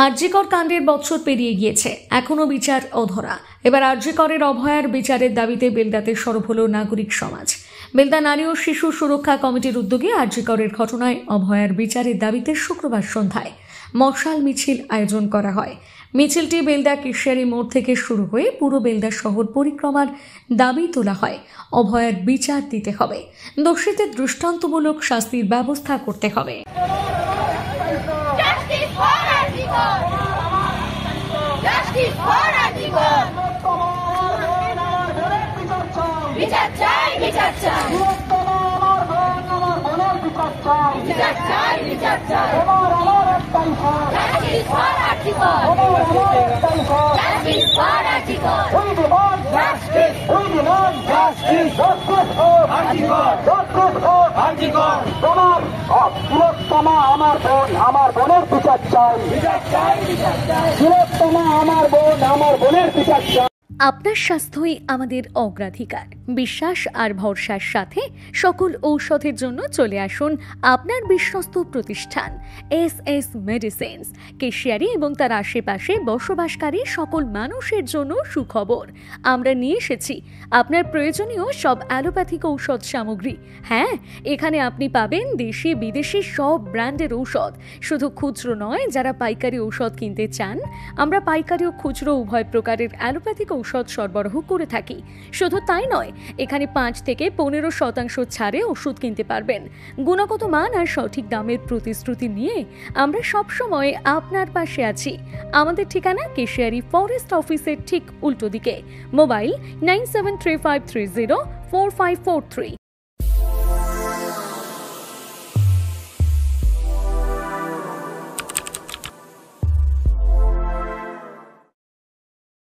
আরজিকর কাণ্ডের বছর পেরিয়ে গিয়েছে, এখনো বিচার অধরা। এবার আরজিকরের অভয়ার বিচারের দাবিতে বেলদাতে সরব হল নাগরিক সমাজ। বেলদা নারী ও শিশু সুরক্ষা কমিটির উদ্যোগে আরজিকরের ঘটনায় অভয়ার বিচারের দাবিতে শুক্রবার সন্ধ্যায় মশাল মিছিল আয়োজন করা হয়। মিছিলটি বেলদা কেশিয়ারি মোড় থেকে শুরু হয়ে পুরো বেলদা শহর পরিক্রমার দাবি তোলা হয় অভয়ার বিচার দিতে হবে, দোষীদের দৃষ্টান্তমূলক শাস্তির ব্যবস্থা করতে হবে। বিচার চাই, বিচার চাই, বিচার চাই, বিচার চাই, justice for RG Kar, justice for RG Kar, justice, justice for RG Kar, Tilottama আমার বোনের বিচার চাই, বিচার চাই, বিচার চাই, তিলোত্তমা আমার বোনের বিচার চাই। আপনার স্বাস্থ্যই আমাদের অগ্রাধিকার। বিশ্বাস আর ভরসার সাথে সকল ঔষধের জন্য চলে আসুন আপনার বিশ্বস্ত প্রতিষ্ঠান এস মেডিসিনস। কেশিয়ারি এবং তার আশেপাশে বসবাসকারী সকল মানুষের জন্য সুখবর। আমরা নিয়ে এসেছি আপনার প্রয়োজনীয় সব অ্যালোপ্যাথিক ঔষধ সামগ্রী। হ্যাঁ, এখানে আপনি পাবেন দেশি বিদেশি সব ব্র্যান্ডের ঔষধ। শুধু খুচরো নয়, যারা পাইকারি ঔষধ কিনতে চান, আমরা পাইকারি ও খুচরো উভয় প্রকারের অ্যালোপ্যাথিক ঔষধ সরবরাহ করে থাকি। শুধু তাই নয়, এখানে 5 থেকে 15% ছাড়ে ওষুধ কিনতে পারবেন। গুণগত মান আর সঠিক দামের প্রতিশ্রুতি নিয়ে আমরা সবসময় আপনার পাশে আছি। আমাদের ঠিকানা কেশিয়ারি ফরেস্ট অফিসের ঠিক উল্টো দিকে। মোবাইল 9735304543।